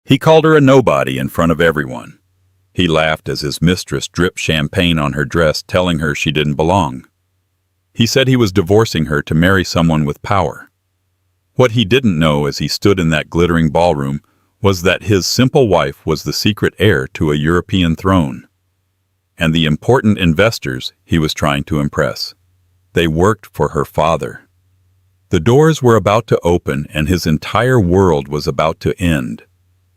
He called her a nobody in front of everyone. He laughed as his mistress dripped champagne on her dress, telling her she didn't belong. He said he was divorcing her to marry someone with power. What he didn't know as he stood in that glittering ballroom was that his simple wife was the secret heir to a European throne. And the important investors he was trying to impress. They worked for her father. The doors were about to open and his entire world was about to end.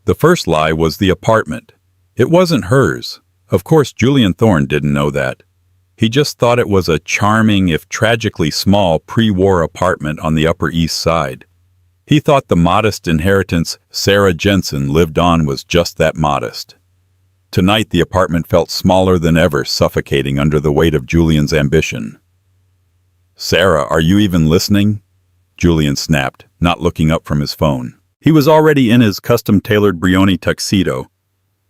The first lie was the apartment. It wasn't hers. Of course, Julian Thorne didn't know that. He just thought it was a charming, if tragically small, pre-war apartment on the Upper East Side. He thought the modest inheritance Sarah Jensen lived on was just that modest. Tonight the apartment felt smaller than ever, suffocating under the weight of Julian's ambition. "Sarah, are you even listening?" Julian snapped, not looking up from his phone. He was already in his custom-tailored Brioni tuxedo,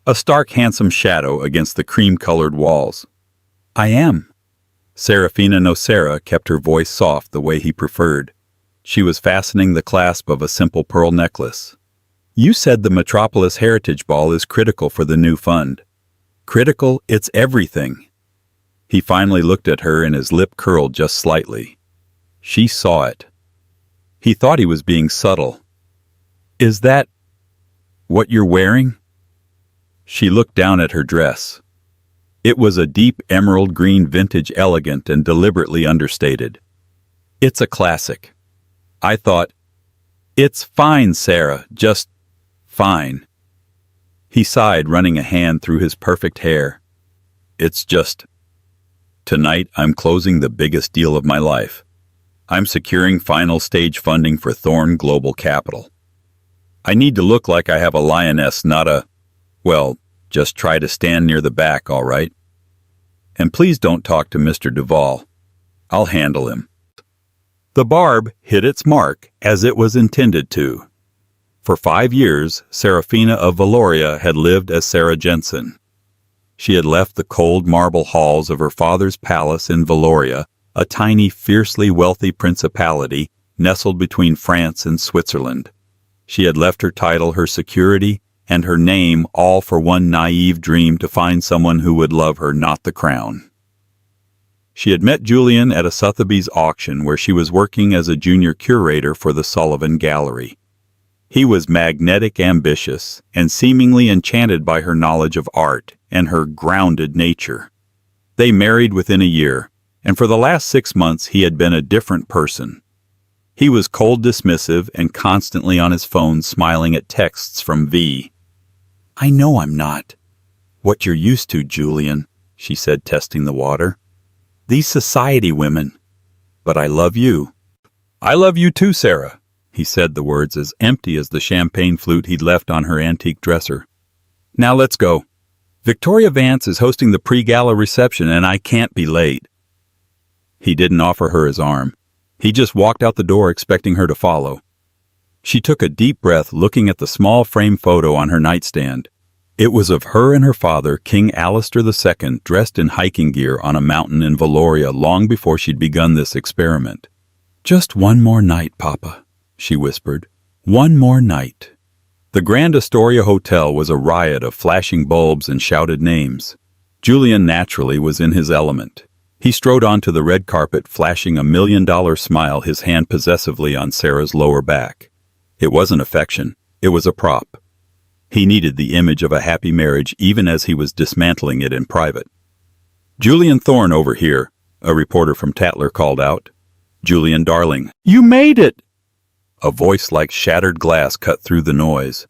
a stark, handsome shadow against the cream-colored walls. "I am." Serafina Nocera kept her voice soft the way he preferred. She was fastening the clasp of a simple pearl necklace. "You said the Metropolis Heritage Ball is critical for the new fund." "Critical? It's everything." He finally looked at her and his lip curled just slightly. She saw it. He thought he was being subtle. "Is that what you're wearing?" She looked down at her dress. It was a deep emerald green, vintage, elegant, and deliberately understated. "It's a classic." I thought, "It's fine, Sarah, just fine." He sighed, running a hand through his perfect hair. "It's just, tonight I'm closing the biggest deal of my life. I'm securing final stage funding for Thorne Global Capital. I need to look like I have a lioness, not a, well, just try to stand near the back, all right? And please don't talk to Mr. Duval. I'll handle him." The barb hit its mark, as it was intended to. For 5 years, Serafina of Valoria had lived as Sarah Jensen. She had left the cold marble halls of her father's palace in Valoria, a tiny, fiercely wealthy principality nestled between France and Switzerland. She had left her title, her security, and her name, all for one naive dream to find someone who would love her, not the crown. She had met Julian at a Sotheby's auction where she was working as a junior curator for the Sullivan Gallery. He was magnetic, ambitious, and seemingly enchanted by her knowledge of art and her grounded nature. They married within a year, and for the last 6 months he had been a different person. He was cold, dismissive, and constantly on his phone smiling at texts from V. "I know I'm not what you're used to, Julian," she said, testing the water. "These society women. But I love you." "I love you too, Sarah." He said the words as empty as the champagne flute he'd left on her antique dresser. "Now let's go. Victoria Vance is hosting the pre-gala reception and I can't be late." He didn't offer her his arm. He just walked out the door expecting her to follow. She took a deep breath, looking at the small frame photo on her nightstand. It was of her and her father, King Alistair II, dressed in hiking gear on a mountain in Valoria long before she'd begun this experiment. "Just one more night, Papa," she whispered. "One more night." The Grand Astoria Hotel was a riot of flashing bulbs and shouted names. Julian naturally was in his element. He strode onto the red carpet, flashing a $1,000,000 smile, his hand possessively on Sarah's lower back. It wasn't affection, it was a prop. He needed the image of a happy marriage even as he was dismantling it in private. "Julian Thorne over here," a reporter from Tatler called out. "Julian, darling, you made it!" A voice like shattered glass cut through the noise.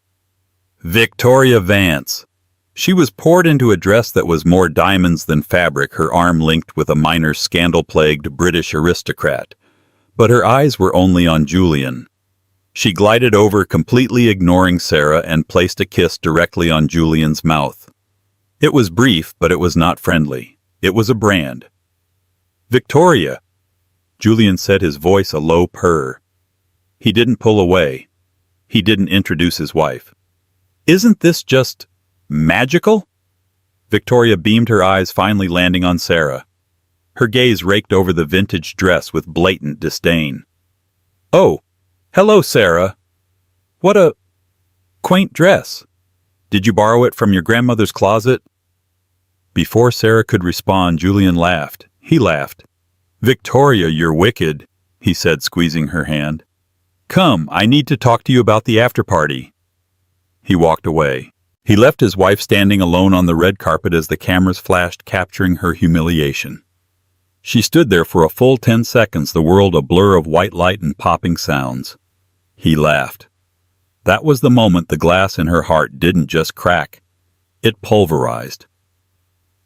"Victoria Vance." She was poured into a dress that was more diamonds than fabric, her arm linked with a minor scandal-plagued British aristocrat. But her eyes were only on Julian. She glided over, completely ignoring Sarah, and placed a kiss directly on Julian's mouth. It was brief, but it was not friendly. It was a brand. "Victoria," Julian said, his voice a low purr. He didn't pull away. He didn't introduce his wife. "Isn't this just magical?" Victoria beamed, her eyes finally landing on Sarah. Her gaze raked over the vintage dress with blatant disdain. "Oh, hello, Sarah. What a quaint dress." Did you borrow it from your grandmother's closet? Before Sarah could respond, Julian laughed. He laughed. Victoria, you're wicked, he said, squeezing her hand. Come, I need to talk to you about the after-party. He walked away. He left his wife standing alone on the red carpet as the cameras flashed, capturing her humiliation. She stood there for a full 10 seconds, the world a blur of white light and popping sounds. He laughed. That was the moment the glass in her heart didn't just crack. It pulverized.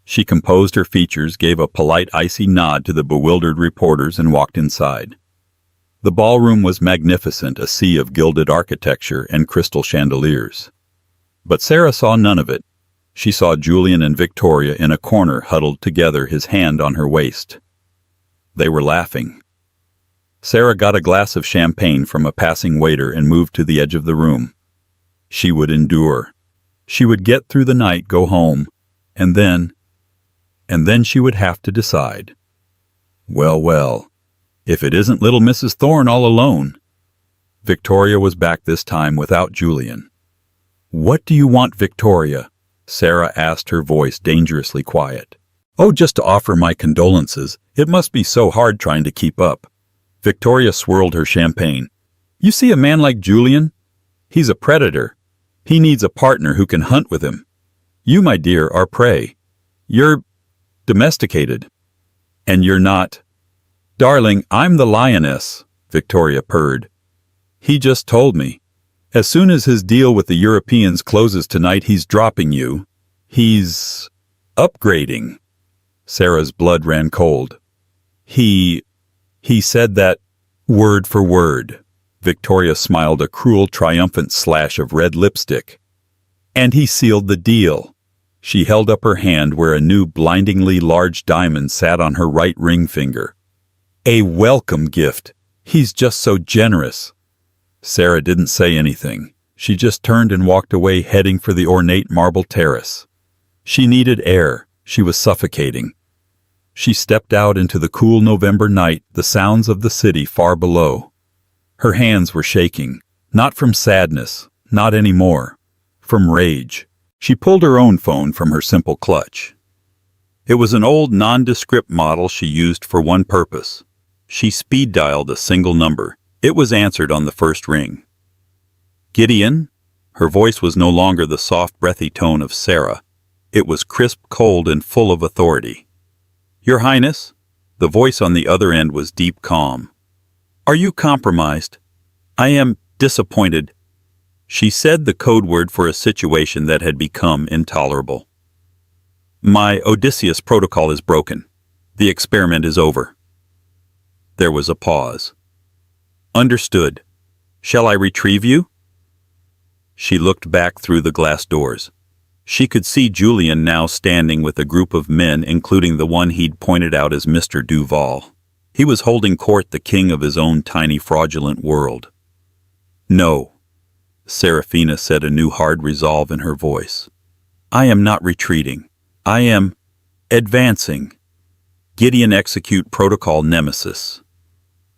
She composed her features, gave a polite icy nod to the bewildered reporters, and walked inside. The ballroom was magnificent, a sea of gilded architecture and crystal chandeliers. But Sarah saw none of it. She saw Julian and Victoria in a corner, huddled together, his hand on her waist. They were laughing. Sarah got a glass of champagne from a passing waiter and moved to the edge of the room. She would endure. She would get through the night, go home, and then she would have to decide. Well, if it isn't little Mrs. Thorne all alone. Victoria was back this time without Julian. What do you want, Victoria? Sarah asked, her voice dangerously quiet. Oh, just to offer my condolences. It must be so hard trying to keep up. Victoria swirled her champagne. You see a man like Julian? He's a predator. He needs a partner who can hunt with him. You, my dear, are prey. You're domesticated. And you're not. Darling, I'm the lioness, Victoria purred. He just told me. As soon as his deal with the Europeans closes tonight, he's dropping you. He's upgrading. Sarah's blood ran cold. He said that word for word. Victoria smiled, a cruel, triumphant slash of red lipstick. And he sealed the deal. She held up her hand where a new, blindingly large diamond sat on her right ring finger. A welcome gift. He's just so generous. Sarah didn't say anything. She just turned and walked away, heading for the ornate marble terrace. She needed air. She was suffocating. She stepped out into the cool November night, the sounds of the city far below. Her hands were shaking, not from sadness, not anymore, from rage. She pulled her own phone from her simple clutch. It was an old nondescript model she used for one purpose. She speed-dialed a single number. It was answered on the first ring. Gideon? Her voice was no longer the soft, breathy tone of Sarah. It was crisp, cold, and full of authority. Your Highness? The voice on the other end was deep calm. Are you compromised? I am disappointed. She said the code word for a situation that had become intolerable. My Odysseus protocol is broken. The experiment is over. There was a pause. Understood. Shall I retrieve you? She looked back through the glass doors. She could see Julian now standing with a group of men, including the one he'd pointed out as Mr. Duval. He was holding court, the king of his own tiny, fraudulent world. No, Seraphina said, a new hard resolve in her voice. I am not retreating. I am advancing. Gideon, execute protocol Nemesis.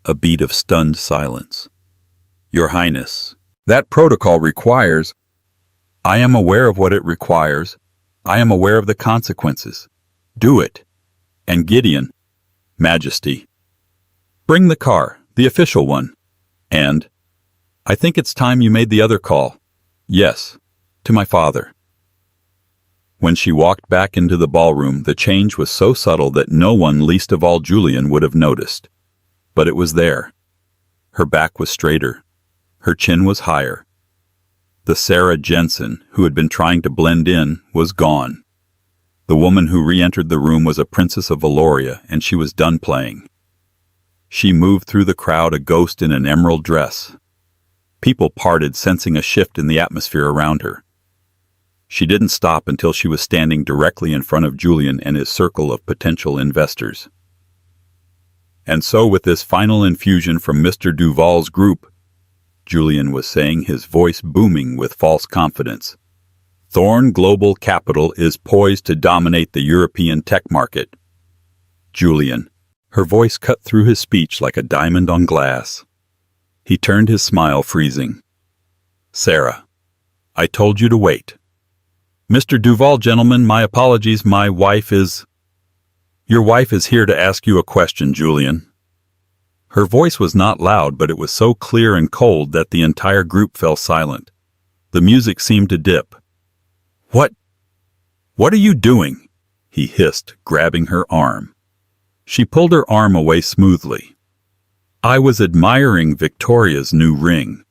A beat of stunned silence. Your Highness, that protocol requires... I am aware of what it requires. I am aware of the consequences. Do it. And Gideon, Majesty, bring the car, the official one. And I think it's time you made the other call. Yes, to my father. When she walked back into the ballroom, the change was so subtle that no one, least of all Julian, would have noticed. But it was there. Her back was straighter. Her chin was higher. The Sarah Jensen, who had been trying to blend in, was gone. The woman who re-entered the room was a princess of Valoria, and she was done playing. She moved through the crowd, a ghost in an emerald dress. People parted, sensing a shift in the atmosphere around her. She didn't stop until she was standing directly in front of Julian and his circle of potential investors. And so, with this final infusion from Mr. Duval's group, Julian was saying, his voice booming with false confidence, Thorne Global Capital is poised to dominate the European tech market. Julian. Her voice cut through his speech like a diamond on glass. He turned, his smile freezing. Sarah, I told you to wait. Mr. Duval, gentlemen, my apologies. Your wife is here to ask you a question, Julian. Her voice was not loud, but it was so clear and cold that the entire group fell silent. The music seemed to dip. What are you doing? He hissed, grabbing her arm. She pulled her arm away smoothly. I was admiring Victoria's new ring.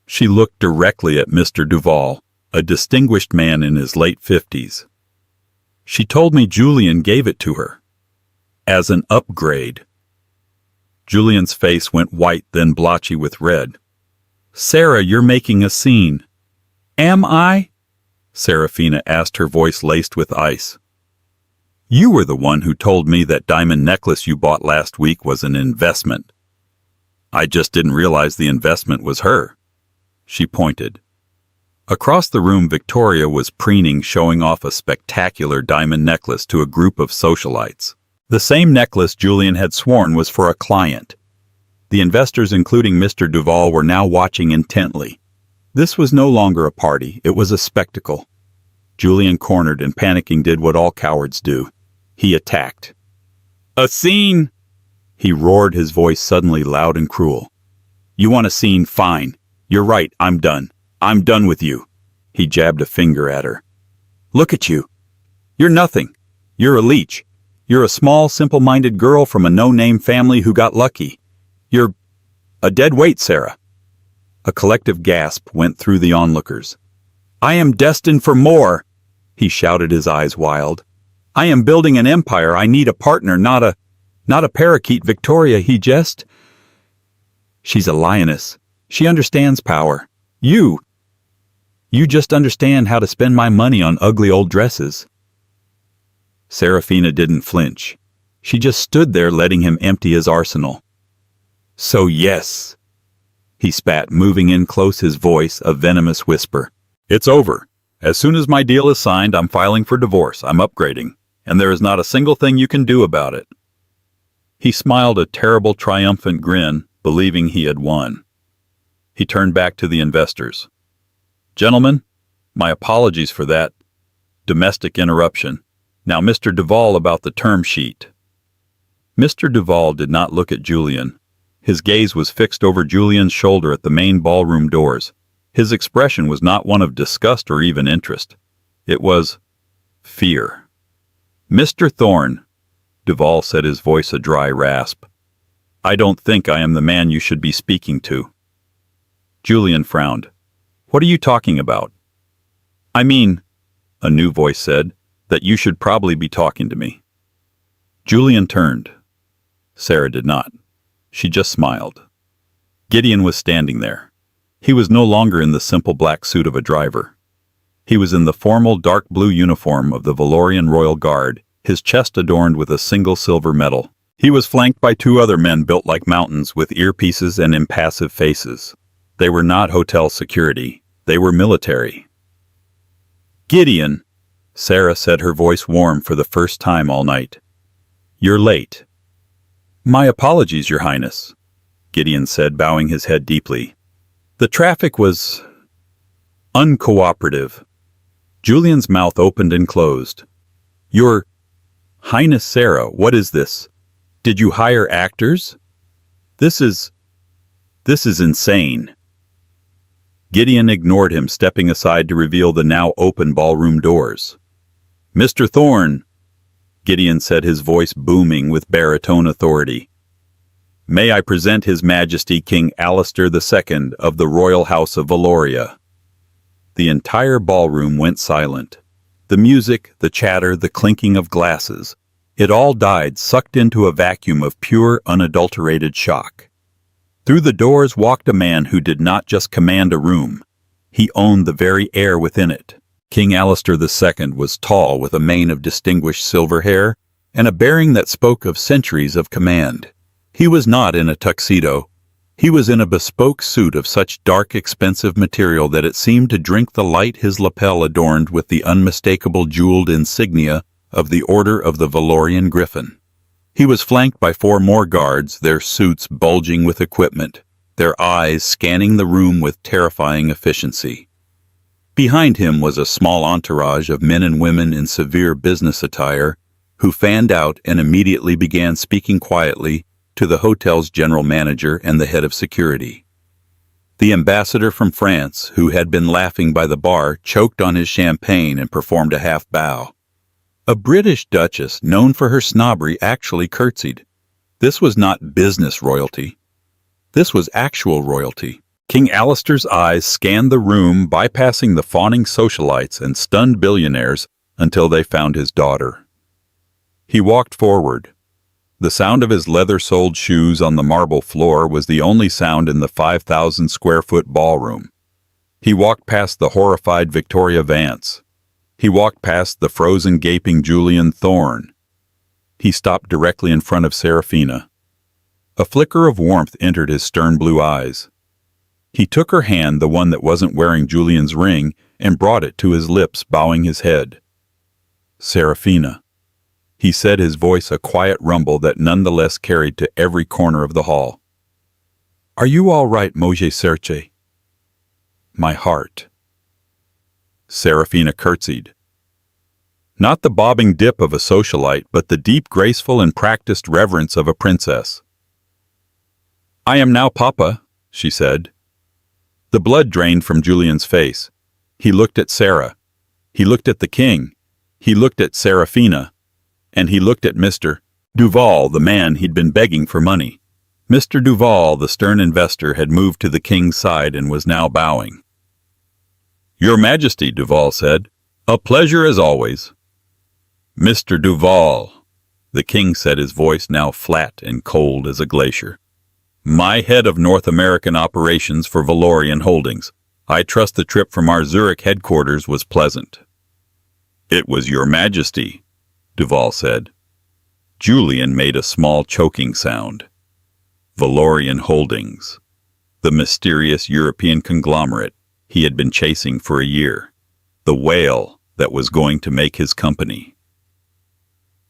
She looked directly at Mr. Duval, a distinguished man in his late 50s. She told me Julian gave it to her. As an upgrade. Julian's face went white, then blotchy with red. Sarah, you're making a scene. Am I? Serafina asked, her voice laced with ice. You were the one who told me that diamond necklace you bought last week was an investment. I just didn't realize the investment was her. She pointed. Across the room, Victoria was preening, showing off a spectacular diamond necklace to a group of socialites. The same necklace Julian had sworn was for a client. The investors, including Mr. Duval, were now watching intently. This was no longer a party, it was a spectacle. Julian, cornered and panicking, did what all cowards do. He attacked. A scene! He roared, his voice suddenly loud and cruel. You want a scene? Fine. You're right, I'm done. I'm done with you. He jabbed a finger at her. Look at you. You're nothing. You're a leech. You're a small, simple-minded girl from a no-name family who got lucky. You're a dead weight, Sarah. A collective gasp went through the onlookers. I am destined for more, he shouted, his eyes wild. I am building an empire. I need a partner, not a parakeet, Victoria, he jest. She's a lioness. She understands power. You just understand how to spend my money on ugly old dresses. Serafina didn't flinch. She just stood there, letting him empty his arsenal. So yes, he spat, moving in close, his voice a venomous whisper. It's over. As soon as my deal is signed, I'm filing for divorce. I'm upgrading, and there is not a single thing you can do about it. He smiled a terrible, triumphant grin, believing he had won. He turned back to the investors. Gentlemen, my apologies for that domestic interruption. Now, Mr. Duval, about the term sheet. Mr. Duval did not look at Julian. His gaze was fixed over Julian's shoulder at the main ballroom doors. His expression was not one of disgust or even interest. It was fear. Mr. Thorne, Duval said, his voice a dry rasp. I don't think I am the man you should be speaking to. Julian frowned. What are you talking about? I mean, a new voice said, that you should probably be talking to me. Julian turned. Sarah did not. She just smiled. Gideon was standing there. He was no longer in the simple black suit of a driver. He was in the formal dark blue uniform of the Valorian Royal Guard, his chest adorned with a single silver medal. He was flanked by two other men built like mountains with earpieces and impassive faces. They were not hotel security. They were military. Gideon, Sarah said, her voice warm for the first time all night. You're late. My apologies, Your Highness, Gideon said, bowing his head deeply. The traffic was uncooperative. Julian's mouth opened and closed. Your Highness Sarah, what is this? Did you hire actors? This is insane. Gideon ignored him, stepping aside to reveal the now open ballroom doors. Mr. Thorne, Gideon said, his voice booming with baritone authority. May I present His Majesty King Alistair II of the Royal House of Valoria. The entire ballroom went silent. The music, the chatter, the clinking of glasses, it all died, sucked into a vacuum of pure, unadulterated shock. Through the doors walked a man who did not just command a room. He owned the very air within it. King Alistair II was tall, with a mane of distinguished silver hair and a bearing that spoke of centuries of command. He was not in a tuxedo. He was in a bespoke suit of such dark, expensive material that it seemed to drink the light, his lapel adorned with the unmistakable jeweled insignia of the Order of the Valorian Griffin. He was flanked by 4 more guards, their suits bulging with equipment, their eyes scanning the room with terrifying efficiency. Behind him was a small entourage of men and women in severe business attire who fanned out and immediately began speaking quietly to the hotel's general manager and the head of security. The ambassador from France, who had been laughing by the bar, choked on his champagne and performed a half bow. A British duchess, known for her snobbery, actually curtsied. This was not business royalty. This was actual royalty. King Alistair's eyes scanned the room, bypassing the fawning socialites and stunned billionaires until they found his daughter. He walked forward. The sound of his leather-soled shoes on the marble floor was the only sound in the 5,000-square-foot ballroom. He walked past the horrified Victoria Vance. He walked past the frozen, gaping Julian Thorne. He stopped directly in front of Serafina. A flicker of warmth entered his stern blue eyes. He took her hand, the one that wasn't wearing Julian's ring, and brought it to his lips, bowing his head. "Serafina," he said, his voice a quiet rumble that nonetheless carried to every corner of the hall. "Are you all right, Moje Serche?" "My heart." Serafina curtsied. Not the bobbing dip of a socialite, but the deep, graceful, and practiced reverence of a princess. "I am now Papa," she said. The blood drained from Julian's face. He looked at Sarah. He looked at the king. He looked at Serafina. And he looked at Mr. Duval, the man he'd been begging for money. Mr. Duval, the stern investor, had moved to the king's side and was now bowing. "Your Majesty," Duval said, "a pleasure as always." "Mr. Duval," the king said, his voice now flat and cold as a glacier. "My head of North American operations for Valorian Holdings. I trust the trip from our Zurich headquarters was pleasant." "It was Your Majesty," Duval said. Julian made a small choking sound. Valorian Holdings, the mysterious European conglomerate he had been chasing for a year, the whale that was going to make his company.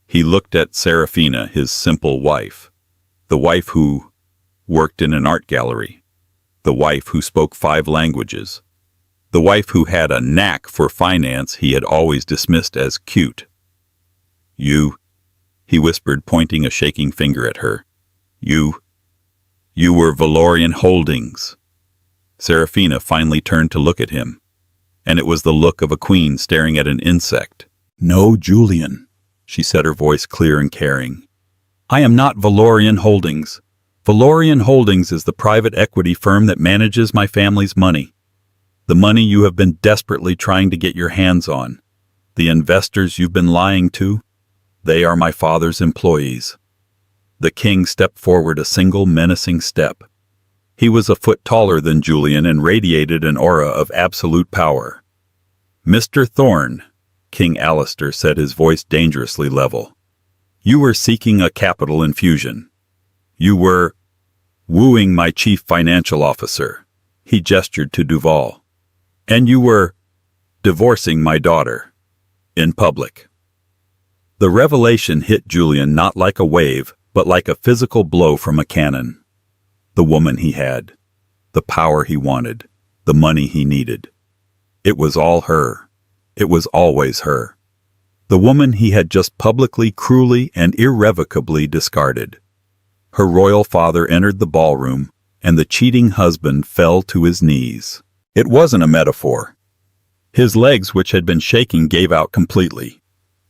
He looked at Serafina, his simple wife, the wife who worked in an art gallery, the wife who spoke 5 languages, the wife who had a knack for finance he had always dismissed as cute. "You," he whispered, pointing a shaking finger at her. You were Valorian Holdings." Serafina finally turned to look at him, and it was the look of a queen staring at an insect. "No, Julian," she said, her voice clear and caring. "I am not Valorian Holdings. Valorian Holdings is the private equity firm that manages my family's money. The money you have been desperately trying to get your hands on. The investors you've been lying to, they are my father's employees." The king stepped forward a single menacing step. He was a foot taller than Julian and radiated an aura of absolute power. "Mr. Thorne," King Alistair said, his voice dangerously level, "you were seeking a capital infusion. You were wooing my chief financial officer," he gestured to Duval, "and you were divorcing my daughter in public." The revelation hit Julian not like a wave, but like a physical blow from a cannon. The woman he had, the power he wanted, the money he needed. It was all her. It was always her. The woman he had just publicly, cruelly, and irrevocably discarded. Her royal father entered the ballroom, and the cheating husband fell to his knees. It wasn't a metaphor. His legs, which had been shaking, gave out completely.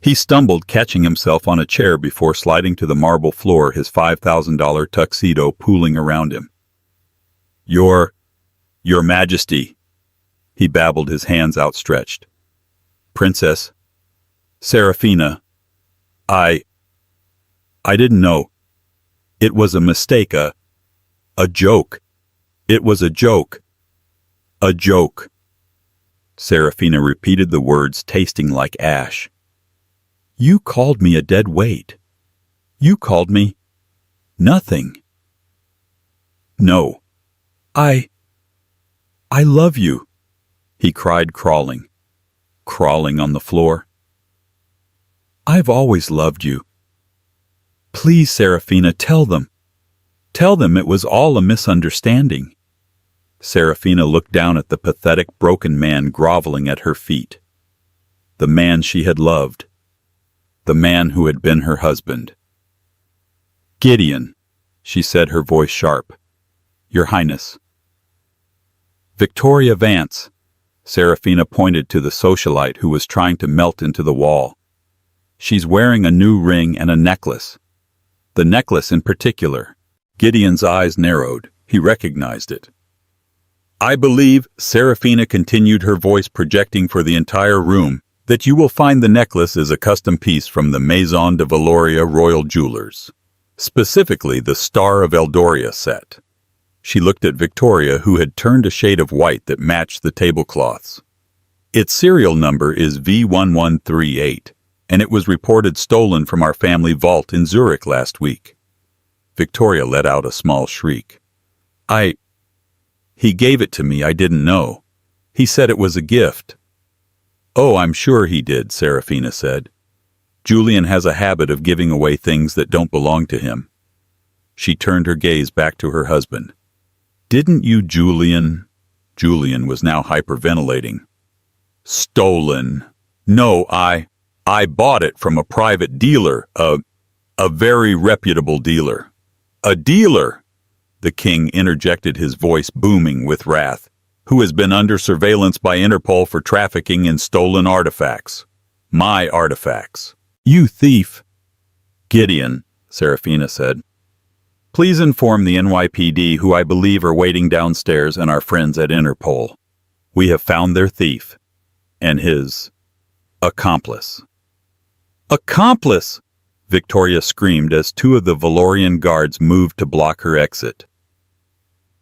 He stumbled, catching himself on a chair before sliding to the marble floor, his $5,000 tuxedo pooling around him. Your Majesty," he babbled, his hands outstretched. "Princess Serafina, I didn't know. It was a mistake, a joke. It was a joke. A joke." Serafina repeated the words, tasting like ash. "You called me a dead weight. You called me nothing." "No. I love you," he cried, crawling on the floor. "I've always loved you. Please, Serafina, tell them. Tell them it was all a misunderstanding. Serafina looked down at the pathetic, broken man groveling at her feet. The man she had loved. The man who had been her husband. "Gideon," she said, her voice sharp. "Your Highness." "Victoria Vance." Serafina pointed to the socialite who was trying to melt into the wall. "She's wearing a new ring and a necklace. The necklace in particular." Gideon's eyes narrowed. He recognized it. "I believe," Serafina continued, her voice projecting for the entire room, "that you will find the necklace is a custom piece from the Maison de Valoria Royal Jewelers. Specifically the Star of Eldoria set." She looked at Victoria, who had turned a shade of white that matched the tablecloths. "Its serial number is V1138, and it was reported stolen from our family vault in Zurich last week." Victoria let out a small shriek. He gave it to me, I didn't know. He said it was a gift." "Oh, I'm sure he did," Serafina said. "Julian has a habit of giving away things that don't belong to him." She turned her gaze back to her husband. "Didn't you, Julian?" Julian was now hyperventilating. "Stolen. No, I bought it from a private dealer, a very reputable dealer." "A dealer!" The king interjected, his voice booming with wrath. "Who has been under surveillance by Interpol for trafficking in stolen artifacts. My artifacts." "You thief!" "Gideon," Serafina said. "Please inform the NYPD, who I believe are waiting downstairs, and our friends at Interpol. We have found their thief and his accomplice." "Accomplice!" Victoria screamed as two of the Valorian guards moved to block her exit.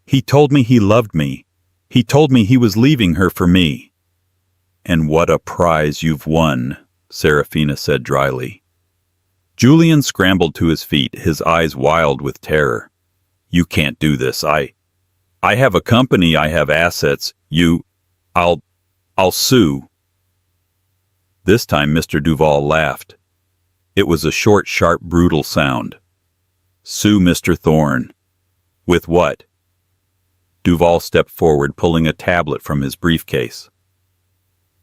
"He told me he loved me. He told me he was leaving her for me." "And what a prize you've won," Serafina said dryly. Julian scrambled to his feet, his eyes wild with terror. "You can't do this. I have a company, I have assets. I'll sue." This time Mr. Duval laughed. It was a short, sharp, brutal sound. "Sue Mr. Thorne. With what?" Duval stepped forward, pulling a tablet from his briefcase.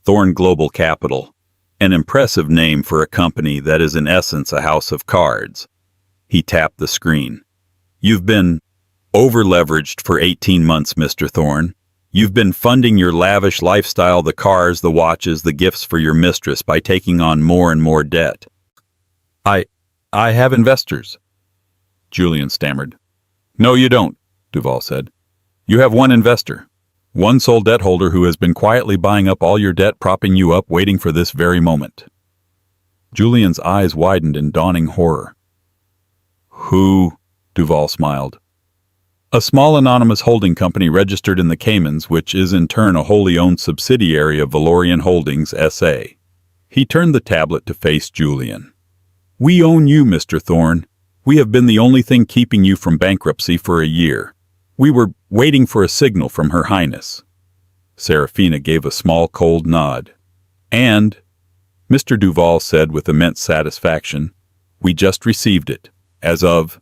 "Thorne Global Capital. An impressive name for a company that is in essence a house of cards." He tapped the screen. "You've been over-leveraged for 18 months, Mr. Thorne. You've been funding your lavish lifestyle, the cars, the watches, the gifts for your mistress by taking on more and more debt." I have investors," Julian stammered. "No, you don't," Duval said. "You have one investor. One sole debt holder who has been quietly buying up all your debt, propping you up, waiting for this very moment." Julian's eyes widened in dawning horror. "Who?" Duval smiled. "A small anonymous holding company registered in the Caymans, which is in turn a wholly owned subsidiary of Valorian Holdings S.A. He turned the tablet to face Julian. "We own you, Mr. Thorne. We have been the only thing keeping you from bankruptcy for a year. We were waiting for a signal from Her Highness." Serafina gave a small, cold nod. "And," Mr. Duval said with immense satisfaction, "we just received it, as of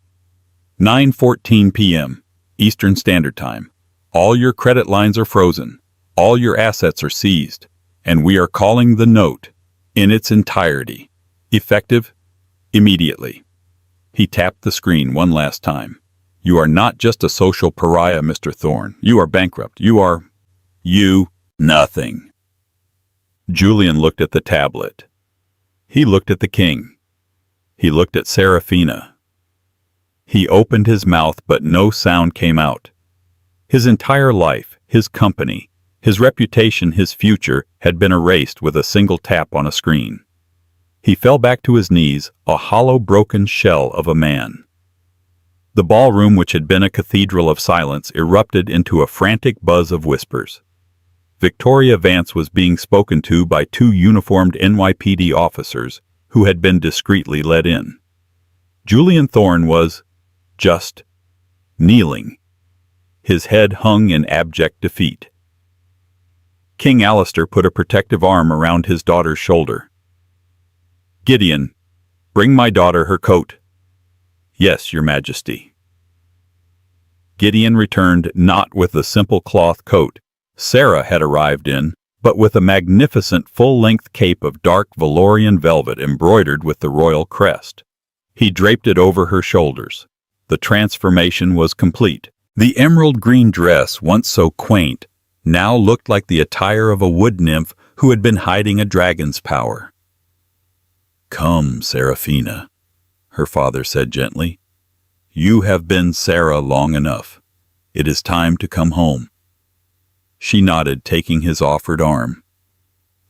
9:14 p.m. Eastern Standard Time. All your credit lines are frozen, all your assets are seized, and we are calling the note in its entirety, effective immediately." He tapped the screen one last time. "You are not just a social pariah, Mr. Thorne. You are bankrupt. You nothing." Julian looked at the tablet. He looked at the king. He looked at Serafina. He opened his mouth, but no sound came out. His entire life, his company, his reputation, his future had been erased with a single tap on a screen. He fell back to his knees, a hollow, broken shell of a man. The ballroom, which had been a cathedral of silence, erupted into a frantic buzz of whispers. Victoria Vance was being spoken to by two uniformed NYPD officers who had been discreetly let in. Julian Thorne was just kneeling. His head hung in abject defeat. King Alistair put a protective arm around his daughter's shoulder. "Gideon, bring my daughter her coat." "Yes, Your Majesty." Gideon returned not with the simple cloth coat Sarah had arrived in, but with a magnificent full-length cape of dark Valorian velvet embroidered with the royal crest. He draped it over her shoulders. The transformation was complete. The emerald green dress, once so quaint, now looked like the attire of a wood nymph who had been hiding a dragon's power. "Come, Seraphina," her father said gently. "You have been Sarah long enough. It is time to come home." She nodded, taking his offered arm.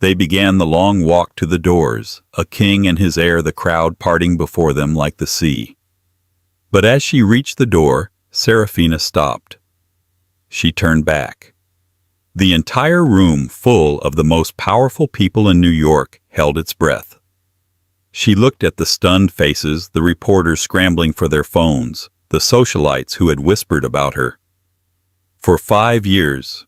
They began the long walk to the doors, a king and his heir, the crowd parting before them like the sea. But as she reached the door, Seraphina stopped. She turned back. The entire room, full of the most powerful people in New York, held its breath. She looked at the stunned faces, the reporters scrambling for their phones, the socialites who had whispered about her. "For 5 years,"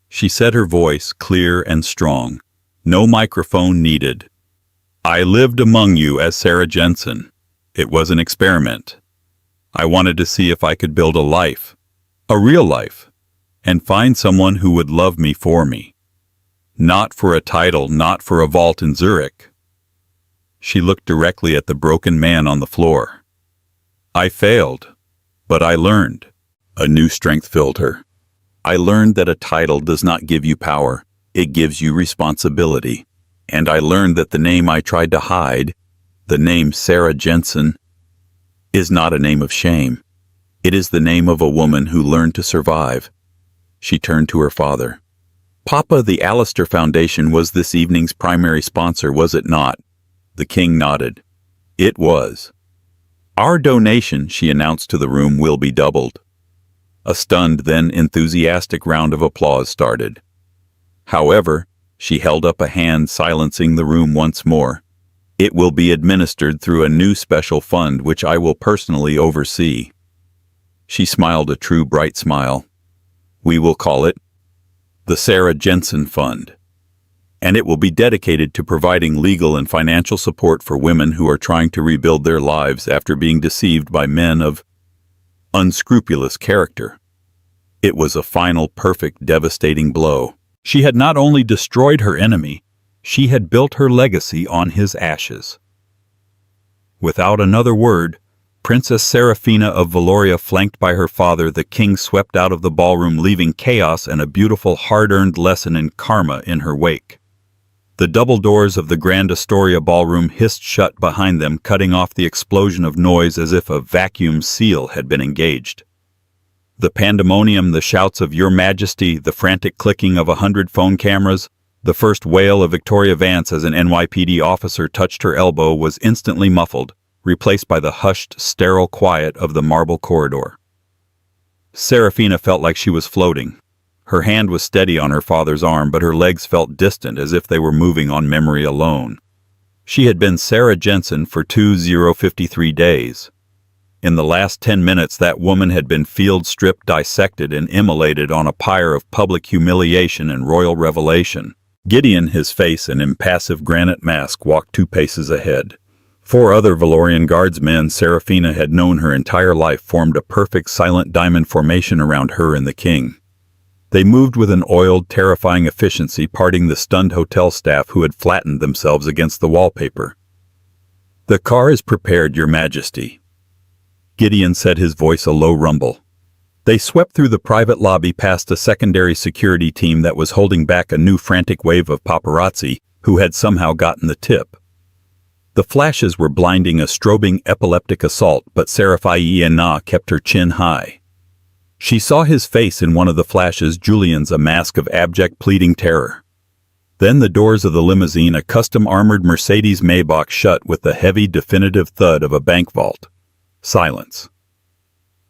she said, her voice clear and strong, no microphone needed, "I lived among you as Sarah Jensen. It was an experiment. I wanted to see if I could build a life, a real life, and find someone who would love me for me. Not for a title, not for a vault in Zurich." She looked directly at the broken man on the floor. "I failed, but I learned." A new strength filled her. "I learned that a title does not give you power, it gives you responsibility. And I learned that the name I tried to hide, the name Sarah Jensen, is not a name of shame. It is the name of a woman who learned to survive." She turned to her father. "Papa, the Allister Foundation was this evening's primary sponsor, was it not?" The king nodded. "It was. Our donation," she announced to the room, "will be doubled." A stunned, then enthusiastic round of applause started. However, she held up a hand, silencing the room once more. "It will be administered through a new special fund which I will personally oversee." She smiled a true bright smile. "We will call it the Sarah Jensen Fund, and it will be dedicated to providing legal and financial support for women who are trying to rebuild their lives after being deceived by men of unscrupulous character." It was a final, perfect, devastating blow. She had not only destroyed her enemy, she had built her legacy on his ashes. Without another word, Princess Seraphina of Valoria, flanked by her father, the king, swept out of the ballroom, leaving chaos and a beautiful, hard-earned lesson in karma in her wake. The double doors of the Grand Astoria ballroom hissed shut behind them, cutting off the explosion of noise as if a vacuum seal had been engaged. The pandemonium, the shouts of "Your Majesty," the frantic clicking of 100 phone cameras, the first wail of Victoria Vance as an NYPD officer touched her elbow was instantly muffled, replaced by the hushed, sterile quiet of the marble corridor. Seraphina felt like she was floating. Her hand was steady on her father's arm, but her legs felt distant, as if they were moving on memory alone. She had been Sarah Jensen for 2053 days. In the last 10 minutes, that woman had been field-stripped, dissected, and immolated on a pyre of public humiliation and royal revelation. Gideon, his face an impassive granite mask, walked 2 paces ahead. 4 other Valorian guardsmen Seraphina had known her entire life formed a perfect silent diamond formation around her and the king. They moved with an oiled, terrifying efficiency, parting the stunned hotel staff who had flattened themselves against the wallpaper. "The car is prepared, Your Majesty," Gideon said, his voice a low rumble. They swept through the private lobby past a secondary security team that was holding back a new frantic wave of paparazzi who had somehow gotten the tip. The flashes were blinding, a strobing epileptic assault, but Seraphina kept her chin high. She saw his face in one of the flashes, Julian's, a mask of abject pleading terror. Then the doors of the limousine, a custom-armored Mercedes Maybach, shut with the heavy, definitive thud of a bank vault. Silence.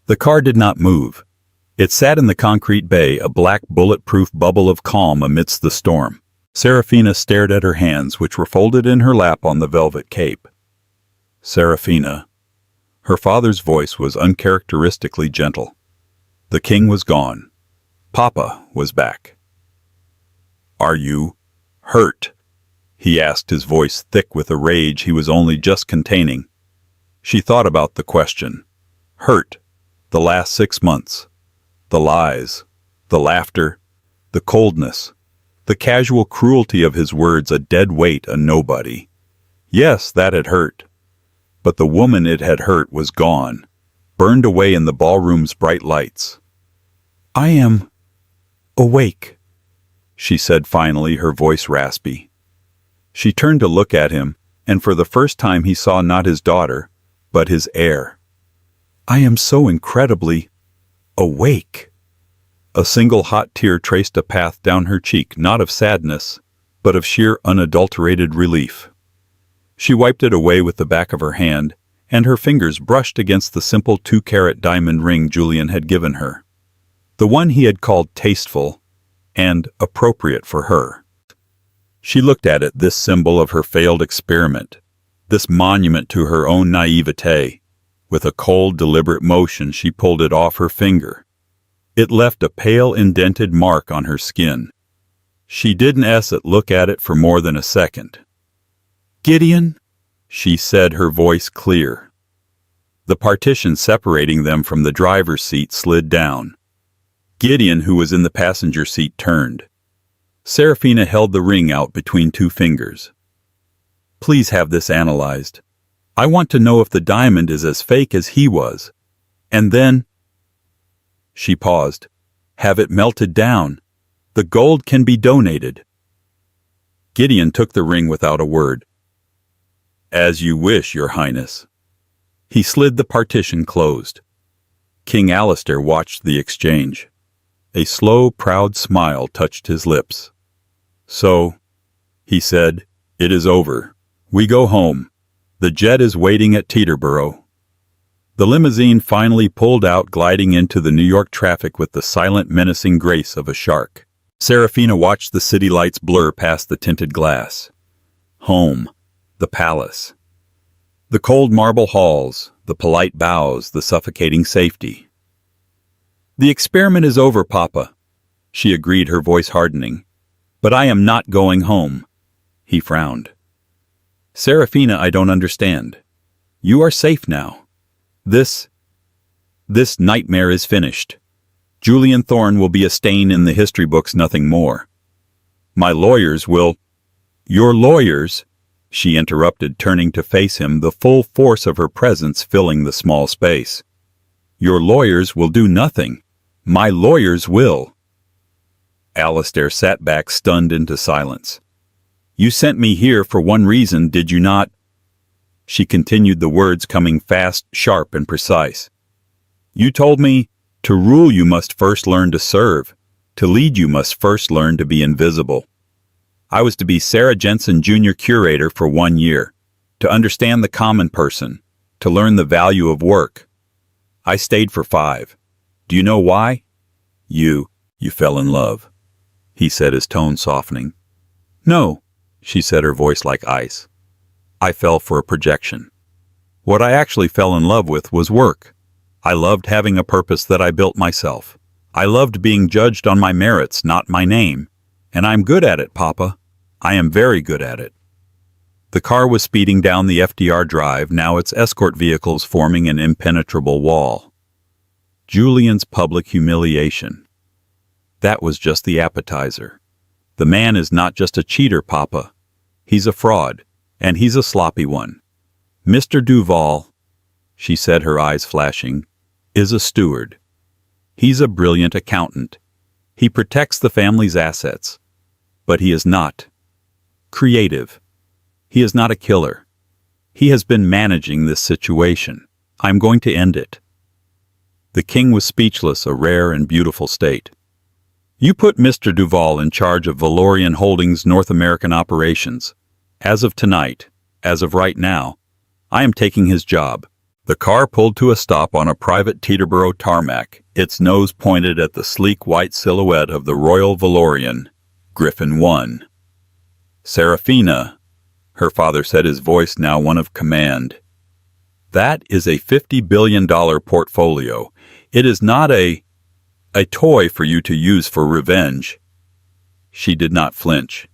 The car did not move. It sat in the concrete bay, a black, bulletproof bubble of calm amidst the storm. Seraphina stared at her hands, which were folded in her lap on the velvet cape. "Seraphina." Her father's voice was uncharacteristically gentle. The king was gone. Papa was back. "Are you hurt?" he asked, his voice thick with a rage he was only just containing. She thought about the question. Hurt. The last 6 months. The lies. The laughter. The coldness. The casual cruelty of his words, a dead weight, a nobody. Yes, that had hurt. But the woman it had hurt was gone, burned away in the ballroom's bright lights. "I am awake," she said finally, her voice raspy. She turned to look at him, and for the first time he saw not his daughter, but his heir. "I am so incredibly awake." A single hot tear traced a path down her cheek, not of sadness, but of sheer unadulterated relief. She wiped it away with the back of her hand, and her fingers brushed against the simple 2-carat diamond ring Julian had given her. The one he had called tasteful and appropriate for her. She looked at it, this symbol of her failed experiment, this monument to her own naivete. With a cold, deliberate motion, she pulled it off her finger. It left a pale, indented mark on her skin. She didn't look at it for more than a second. "Gideon," she said, her voice clear. The partition separating them from the driver's seat slid down. Gideon, who was in the passenger seat, turned. Serafina held the ring out between 2 fingers. "Please have this analyzed. I want to know if the diamond is as fake as he was. And then—" She paused. "Have it melted down. The gold can be donated." Gideon took the ring without a word. "As you wish, Your Highness." He slid the partition closed. King Alistair watched the exchange. A slow, proud smile touched his lips. "So," he said, "it is over. We go home. The jet is waiting at Teterboro." The limousine finally pulled out, gliding into the New York traffic with the silent, menacing grace of a shark. Serafina watched the city lights blur past the tinted glass. Home. The palace. The cold marble halls, the polite bows, the suffocating safety. "The experiment is over, Papa," she agreed, her voice hardening. "But I am not going home." He frowned. "Serafina, I don't understand. You are safe now. This nightmare is finished. Julian Thorne will be a stain in the history books, nothing more. My lawyers will—" "Your lawyers?" she interrupted, turning to face him, the full force of her presence filling the small space. "Your lawyers will do nothing. My lawyers will." Alistair sat back, stunned into silence. "You sent me here for one reason, did you not?" She continued, the words coming fast, sharp, and precise. "You told me, to rule you must first learn to serve. To lead you must first learn to be invisible. I was to be Sarah Jensen Jr. Curator for 1 year, to understand the common person, to learn the value of work. I stayed for 5. Do you know why? You fell in love," he said, his tone softening. "No," she said, her voice like ice. "I fell for a projection. What I actually fell in love with was work. I loved having a purpose that I built myself. I loved being judged on my merits, not my name. And I'm good at it, Papa. I am very good at it." The car was speeding down the FDR drive, now its escort vehicles forming an impenetrable wall. Julian's public humiliation. That was just the appetizer. The man is not just a cheater, Papa. He's a fraud, and he's a sloppy one. Mr. Duval, she said, her eyes flashing, is a steward. He's a brilliant accountant. He protects the family's assets. But he is not creative. He is not a killer. He has been managing this situation. I'm going to end it. The king was speechless, a rare and beautiful state. You put Mr. Duval in charge of Valorian Holdings' North American operations. As of tonight, as of right now, I am taking his job. The car pulled to a stop on a private Teterboro tarmac, its nose pointed at the sleek white silhouette of the Royal Valorian, Griffin 1. "Serafina," her father said, his voice now one of command. "That is a $50 billion portfolio. It is not a toy for you to use for revenge." She did not flinch.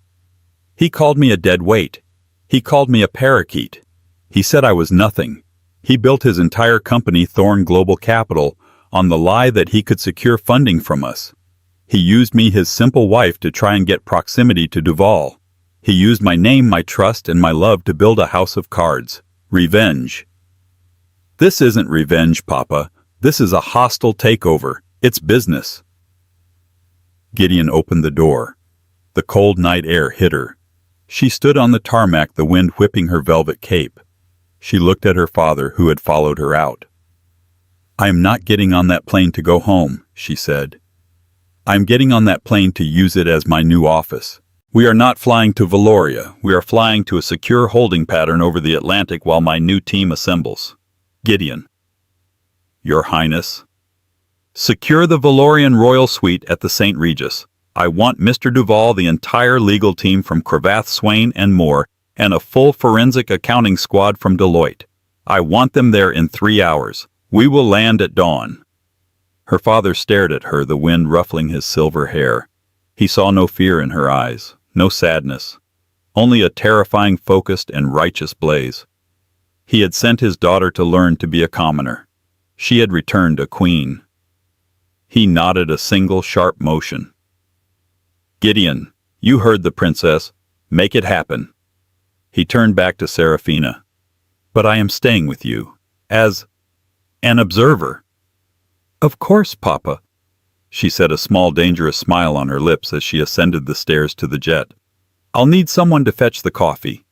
"He called me a dead weight. He called me a parakeet. He said I was nothing. He built his entire company, Thorne Global Capital, on the lie that he could secure funding from us. He used me, his simple wife, to try and get proximity to Duval. He used my name, my trust, and my love to build a house of cards. Revenge. This isn't revenge, Papa. This is a hostile takeover. It's business. Gideon opened the door. The cold night air hit her. She stood on the tarmac, the wind whipping her velvet cape. She looked at her father, who had followed her out. "I am not getting on that plane to go home," she said. "I am getting on that plane to use it as my new office. We are not flying to Valoria. We are flying to a secure holding pattern over the Atlantic while my new team assembles." Gideon. "Your Highness." "Secure the Valorian Royal Suite at the St. Regis. I want Mr. Duval, the entire legal team from Cravath, Swain, and more, and a full forensic accounting squad from Deloitte. I want them there in 3 hours. We will land at dawn." Her father stared at her, the wind ruffling his silver hair. He saw no fear in her eyes, no sadness, only a terrifying, focused, and righteous blaze. He had sent his daughter to learn to be a commoner. She had returned a queen. He nodded a single sharp motion. "Gideon, you heard the princess. Make it happen." He turned back to Serafina. "But I am staying with you, as an observer." "Of course, Papa," she said, a small dangerous smile on her lips as she ascended the stairs to the jet. "I'll need someone to fetch the coffee."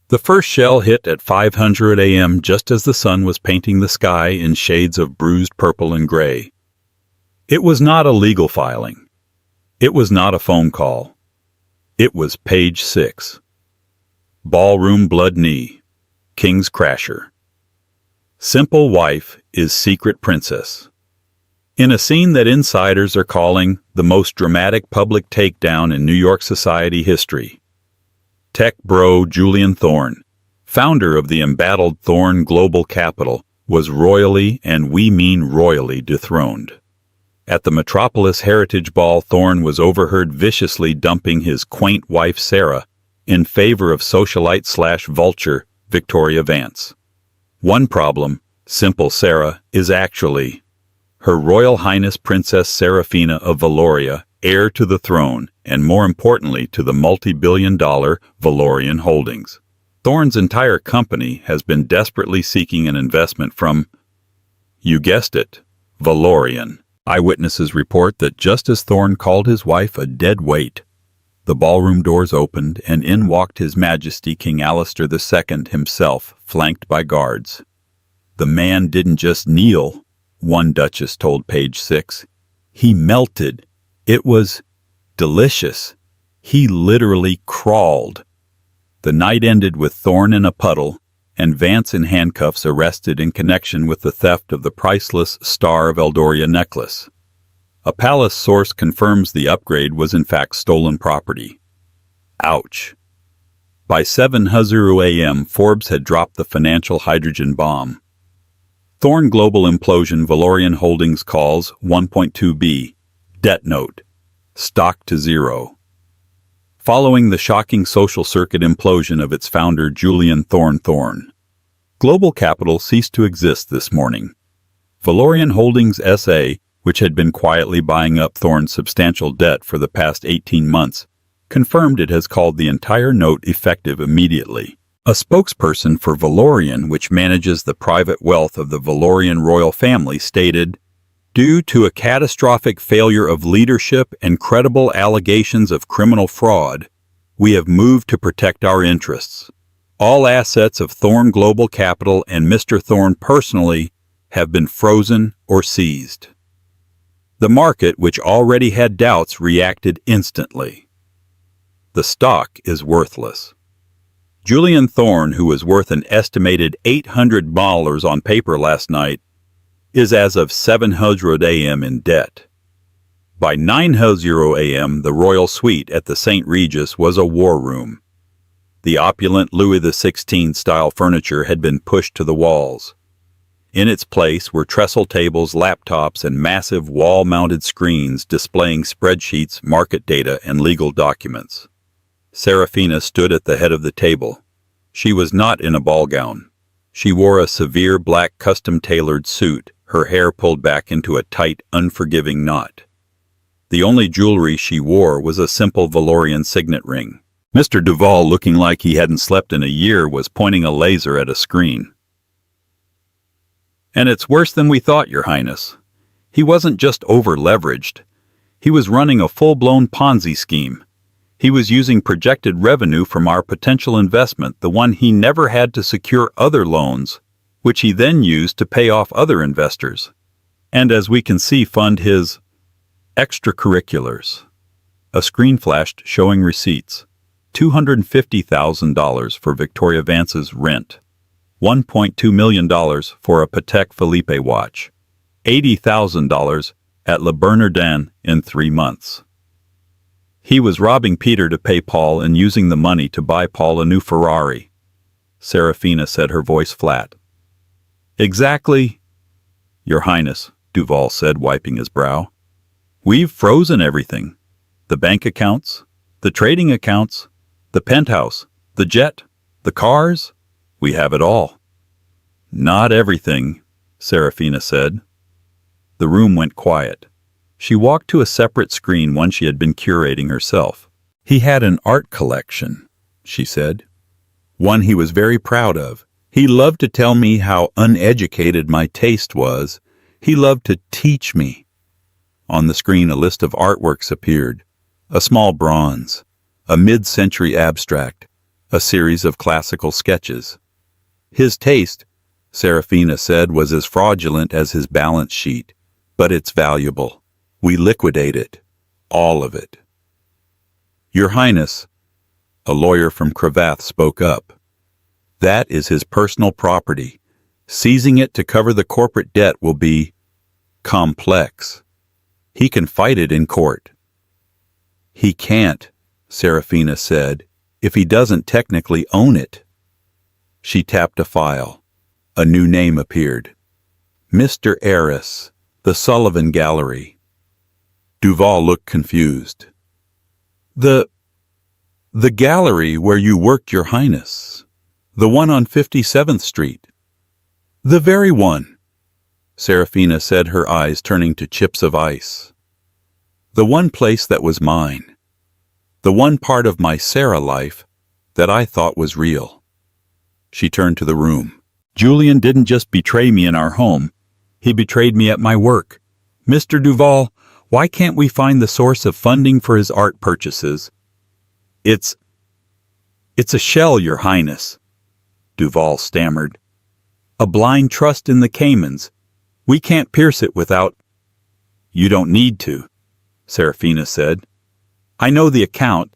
The first shell hit at 500 a.m. just as the sun was painting the sky in shades of bruised purple and gray. It was not a legal filing. It was not a phone call. It was page 6. Ballroom blood knee. King's crasher. Simple wife is secret princess. In a scene that insiders are calling the most dramatic public takedown in New York society history, tech bro Julian Thorne, founder of the embattled Thorne Global Capital, was royally, and we mean royally, dethroned. At the Metropolis Heritage Ball, Thorne was overheard viciously dumping his quaint wife Sarah in favor of socialite/vulture Victoria Vance. One problem, simple Sarah, is actually Her Royal Highness Princess Serafina of Valoria, heir to the throne, and more importantly to the multi-billion-dollar Valorian holdings. Thorne's entire company has been desperately seeking an investment from, you guessed it, Valorian. Eyewitnesses report that just as Thorne called his wife a dead weight, the ballroom doors opened and in walked His Majesty King Alistair II himself, flanked by guards. The man didn't just kneel, one duchess told page 6. He melted. It was delicious. He literally crawled. The night ended with Thorne in a puddle and Vance in handcuffs, arrested in connection with the theft of the priceless Star of Eldoria necklace. A palace source confirms the upgrade was in fact stolen property. Ouch. By 7:00 a.m., Forbes had dropped the financial hydrogen bomb. Thorne Global implosion, Valorian Holdings calls 1.2B. Debt note. Stock to zero. Following the shocking social circuit implosion of its founder Julian Thorne, Global Capital ceased to exist this morning. Valorian Holdings S.A., which had been quietly buying up Thorne's substantial debt for the past 18 months, confirmed it has called the entire note effective immediately. A spokesperson for Valorian, which manages the private wealth of the Valorian royal family, stated, "Due to a catastrophic failure of leadership and credible allegations of criminal fraud, we have moved to protect our interests. All assets of Thorne Global Capital and Mr. Thorne personally have been frozen or seized." The market, which already had doubts, reacted instantly. The stock is worthless. Julian Thorne, who was worth an estimated $800 on paper last night, is as of 7:00 a.m. in debt. By 9:00 a.m., the royal suite at the St. Regis was a war room. The opulent Louis XVI-style furniture had been pushed to the walls. In its place were trestle tables, laptops, and massive wall-mounted screens displaying spreadsheets, market data, and legal documents. Serafina stood at the head of the table. She was not in a ball gown. She wore a severe black custom-tailored suit, her hair pulled back into a tight, unforgiving knot. The only jewelry she wore was a simple Valorian signet ring. Mr. Duval, looking like he hadn't slept in a year, was pointing a laser at a screen. "And it's worse than we thought, Your Highness. He wasn't just over-leveraged. He was running a full-blown Ponzi scheme. He was using projected revenue from our potential investment, the one he never had, to secure other loans, which he then used to pay off other investors. And as we can see, fund his extracurriculars." A screen flashed showing receipts. $250,000 for Victoria Vance's rent. $1.2 million for a Patek Philippe watch. $80,000 at Le Bernardin in 3 months. He was robbing Peter to pay Paul and using the money to buy Paul a new Ferrari. Serafina said, her voice flat. "Exactly, Your Highness," Duval said, wiping his brow. "We've frozen everything. The bank accounts, the trading accounts, the penthouse, the jet, the cars. We have it all." "Not everything," Serafina said. The room went quiet. She walked to a separate screen, one she had been curating herself. "He had an art collection," she said. "One he was very proud of. He loved to tell me how uneducated my taste was. He loved to teach me." On the screen, a list of artworks appeared. A small bronze, a mid-century abstract, a series of classical sketches. "His taste," Serafina said, "was as fraudulent as his balance sheet, but it's valuable. We liquidate it, all of it." "Your Highness," a lawyer from Cravath spoke up, "that is his personal property. Seizing it to cover the corporate debt will be complex. He can fight it in court." "He can't," Serafina said, "if he doesn't technically own it." She tapped a file. A new name appeared. "Mr. Arris, the Sullivan Gallery." Duval looked confused. The gallery where you worked, Your Highness. The one on 57th Street." "The very one," Serafina said, her eyes turning to chips of ice. "The one place that was mine. The one part of my Sarah life that I thought was real." She turned to the room. "Julian didn't just betray me in our home. He betrayed me at my work. Mr. Duval, why can't we find the source of funding for his art purchases?" It's a shell, Your Highness," Duval stammered. "A blind trust in the Caymans. We can't pierce it without—" "You don't need to," Serafina said. "I know the account.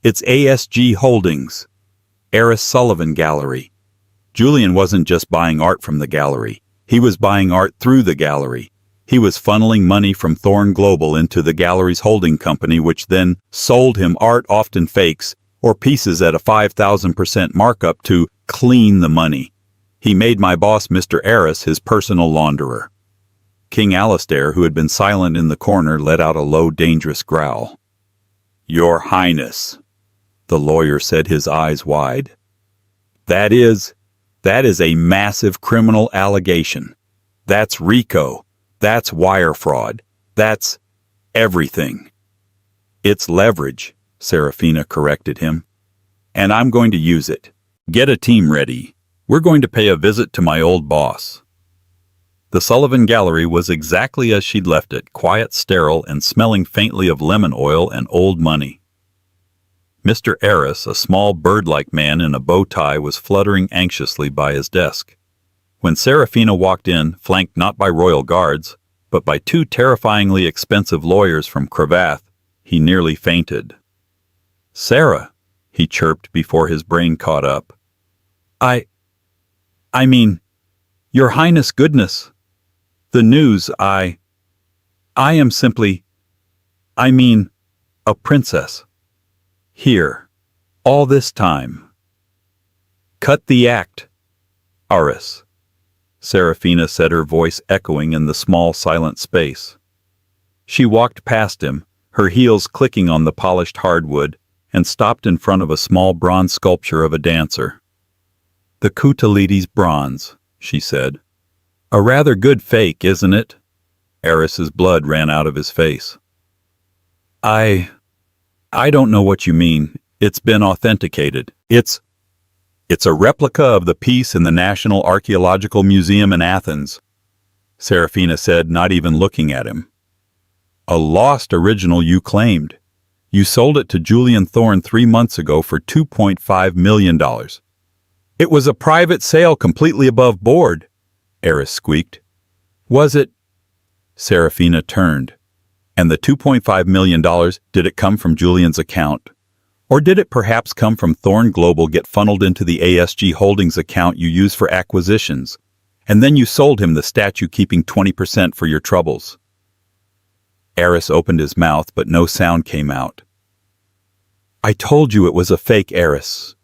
It's ASG Holdings, Arris Sullivan Gallery. Julian wasn't just buying art from the gallery. He was buying art through the gallery. He was funneling money from Thorn Global into the gallery's holding company, which then sold him art, often fakes, or pieces at a 5,000% markup to clean the money. He made my boss, Mr. Arris, his personal launderer." King Alistair, who had been silent in the corner, let out a low, dangerous growl. "Your Highness," the lawyer said, his eyes wide. That is a massive criminal allegation. That's RICO. That's wire fraud. That's everything." "It's leverage," Serafina corrected him. "And I'm going to use it. Get a team ready. We're going to pay a visit to my old boss." The Sullivan Gallery was exactly as she'd left it, quiet, sterile, and smelling faintly of lemon oil and old money. Mr. Arris, a small bird-like man in a bow tie, was fluttering anxiously by his desk. When Serafina walked in, flanked not by royal guards, but by 2 terrifyingly expensive lawyers from Cravath, he nearly fainted. "Sarah," he chirped before his brain caught up. I mean, Your Highness, goodness. The news, I am simply, a princess. Here, all this time." "Cut the act, Arris," Serafina said, her voice echoing in the small, silent space. She walked past him, her heels clicking on the polished hardwood, and stopped in front of a small bronze sculpture of a dancer. "The Koutalides bronze," she said. A rather good fake, isn't it? Eris's blood ran out of his face. I don't know what you mean. It's been authenticated. It's a replica of the piece in the National Archaeological Museum in Athens, Serafina said, not even looking at him. A lost original you claimed. You sold it to Julian Thorne 3 months ago for $2.5 million. It was a private sale completely above board, Eris squeaked. Was it? Serafina turned. And the $2.5 million, did it come from Julian's account? Or did it perhaps come from Thorne Global, get funneled into the ASG Holdings account you use for acquisitions, and then you sold him the statue, keeping 20% for your troubles? Eris opened his mouth, but no sound came out. I told you it was a fake, Eris,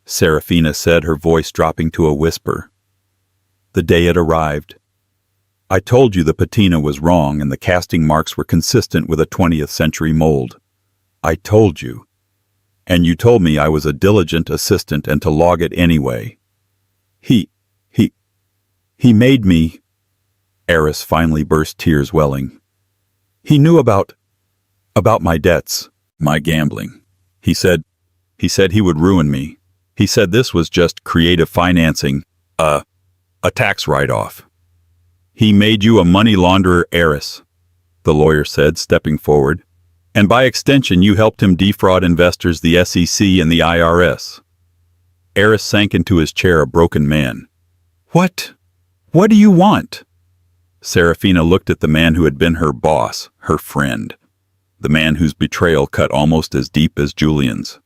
Serafina said, her voice dropping to a whisper. The day it arrived. I told you the patina was wrong and the casting marks were consistent with a 20th century mold. I told you. And you told me I was a diligent assistant and to log it anyway. He made me. Eris finally burst, tears welling. He knew about my debts, my gambling. He said he would ruin me. He said this was just creative financing, a tax write-off. He made you a money launderer, Eris, the lawyer said, stepping forward. And by extension, you helped him defraud investors, the SEC and the IRS. Eris sank into his chair, a broken man. What? What do you want? Serafina looked at the man who had been her boss, her friend. The man whose betrayal cut almost as deep as Julian's.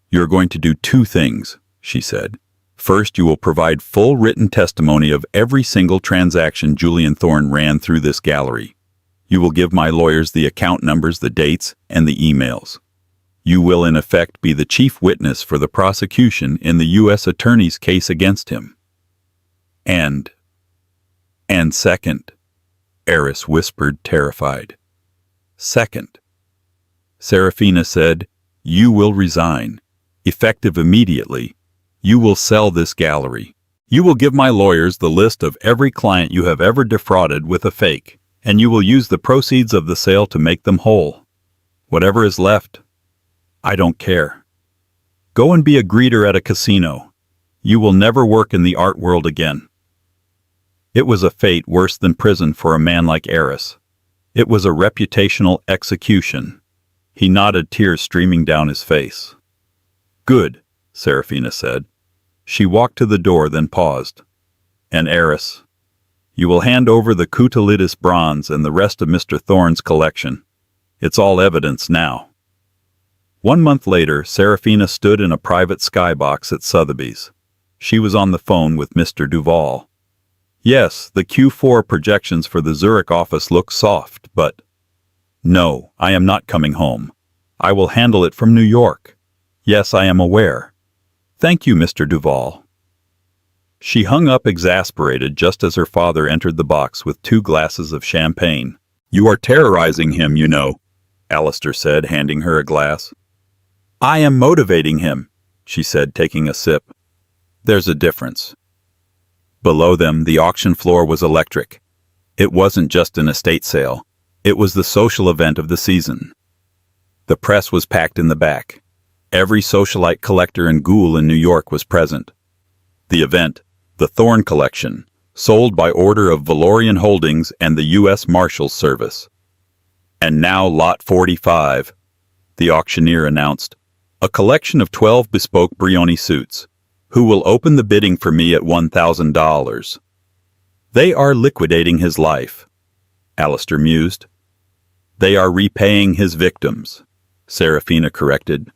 You're going to do 2 things, she said. First, you will provide full written testimony of every single transaction Julian Thorne ran through this gallery. You will give my lawyers the account numbers, the dates, and the emails. You will, in effect, be the chief witness for the prosecution in the U.S. Attorney's case against him. And second, Eris whispered, terrified. Second, Serafina said, you will resign, effective immediately. You will sell this gallery. You will give my lawyers the list of every client you have ever defrauded with a fake, and you will use the proceeds of the sale to make them whole. Whatever is left, I don't care. Go and be a greeter at a casino. You will never work in the art world again. It was a fate worse than prison for a man like Eris. It was a reputational execution. He nodded, tears streaming down his face. Good, Serafina said. She walked to the door, then paused. And Eris, you will hand over the Koutalidis bronze and the rest of Mr. Thorne's collection. It's all evidence now. 1 month later, Serafina stood in a private skybox at Sotheby's. She was on the phone with Mr. Duval. Yes, the Q4 projections for the Zurich office look soft, but no, I am not coming home. I will handle it from New York. Yes, I am aware. Thank you, Mr. Duval. She hung up, exasperated, just as her father entered the box with 2 glasses of champagne. You are terrorizing him, you know, Alistair said, handing her a glass. I am motivating him, she said, taking a sip. There's a difference. Below them, the auction floor was electric. It wasn't just an estate sale. It was the social event of the season. The press was packed in the back. Every socialite, collector, and ghoul in New York was present. The event, the Thorne Collection, sold by order of Valorian Holdings and the U.S. Marshals Service. And now Lot 45, the auctioneer announced, a collection of 12 bespoke Brioni suits. Who will open the bidding for me at $1,000? They are liquidating his life, Alistair mused. They are repaying his victims, Serafina corrected.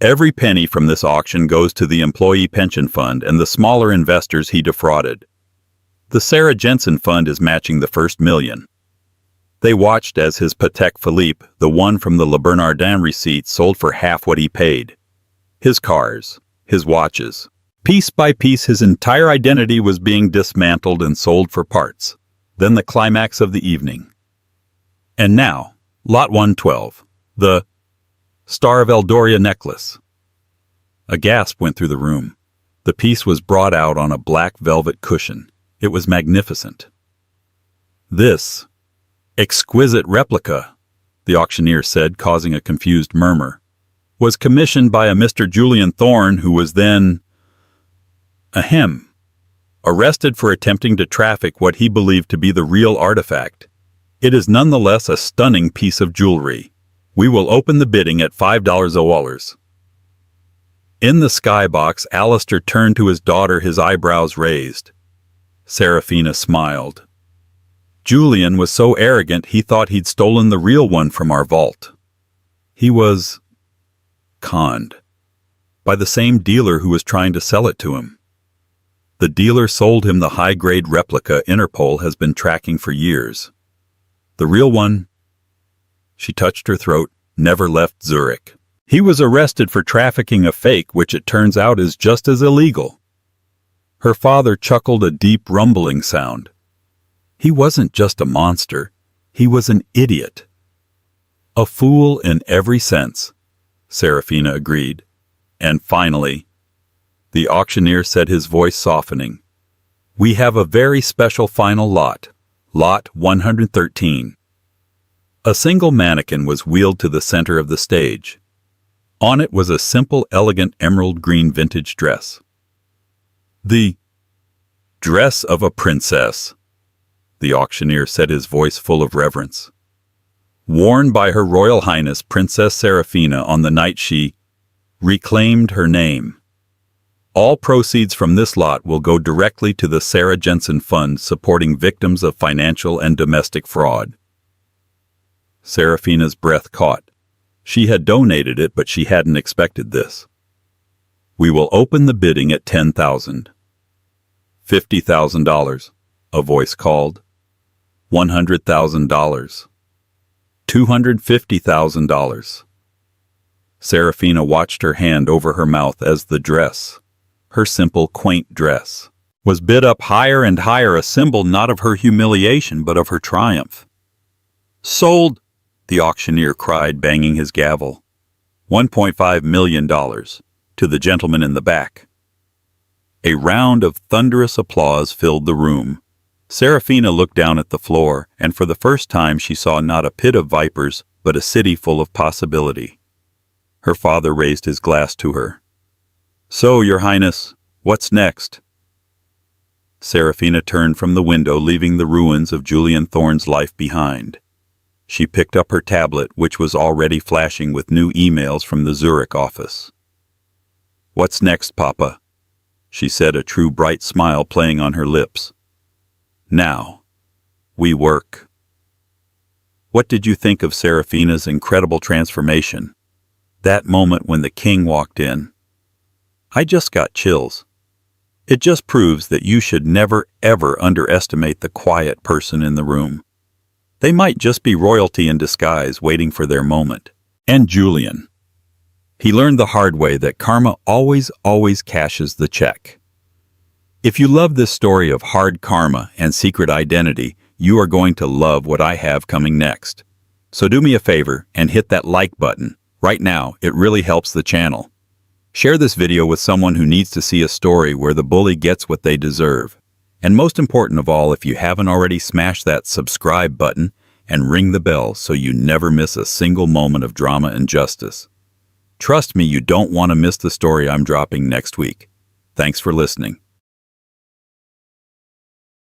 Every penny from this auction goes to the employee pension fund and the smaller investors he defrauded. The Sarah Jensen Fund is matching the first $1 million. They watched as his Patek Philippe, the one from the Le Bernardin receipt, sold for half what he paid. His cars, his watches. Piece by piece, his entire identity was being dismantled and sold for parts. Then the climax of the evening. And now, Lot 112, the Star of Eldoria necklace. A gasp went through the room. The piece was brought out on a black velvet cushion. It was magnificent. "This exquisite replica," the auctioneer said, causing a confused murmur, "was commissioned by a Mr. Julian Thorne, who was then arrested for attempting to traffic what he believed to be the real artifact. It is nonetheless a stunning piece of jewelry. We will open the bidding at $5. In the skybox, Alistair turned to his daughter, his eyebrows raised. Serafina smiled. "Julian was so arrogant he thought he'd stolen the real one from our vault. He was conned by the same dealer who was trying to sell it to him. The dealer sold him the high-grade replica Interpol has been tracking for years. The real one," she touched her throat, "never left Zurich. He was arrested for trafficking a fake, which it turns out is just as illegal." Her father chuckled a deep rumbling sound. "He wasn't just a monster, he was an idiot." "A fool in every sense," Serafina agreed. "And finally," the auctioneer said, his voice softening, "we have a very special final lot, Lot 113. A single mannequin was wheeled to the center of the stage. On it was a simple, elegant emerald green vintage dress. "The dress of a princess," the auctioneer said, his voice full of reverence. "Worn by Her Royal Highness Princess Serafina on the night she reclaimed her name. All proceeds from this lot will go directly to the Sarah Jensen Fund supporting victims of financial and domestic fraud." Serafina's breath caught. She had donated it, but she hadn't expected this. "We will open the bidding at $10,000. $50,000, a voice called. $100,000. $250,000. Serafina watched her hand over her mouth as the dress, her simple, quaint dress, was bid up higher and higher, a symbol not of her humiliation but of her triumph. "Sold!" the auctioneer cried, banging his gavel. $1.5 million, to the gentleman in the back. A round of thunderous applause filled the room. Serafina looked down at the floor, and for the first time she saw not a pit of vipers, but a city full of possibility. Her father raised his glass to her. "So, Your Highness, what's next?" Serafina turned from the window, leaving the ruins of Julian Thorne's life behind. She picked up her tablet, which was already flashing with new emails from the Zurich office. "What's next, Papa?" she said, a true bright smile playing on her lips. "Now, we work." What did you think of Serafina's incredible transformation? That moment when the king walked in. I just got chills. It just proves that you should never, ever underestimate the quiet person in the room. They might just be royalty in disguise, waiting for their moment. And Julian. He learned the hard way that karma always cashes the check. If you love this story of hard karma and secret identity, you are going to love what I have coming next. So do me a favor and hit that like button. Right now, it really helps the channel. Share this video with someone who needs to see a story where the bully gets what they deserve. And most important of all, if you haven't already, smash that subscribe button and ring the bell so you never miss a single moment of drama and justice. Trust me, you don't want to miss the story I'm dropping next week. Thanks for listening.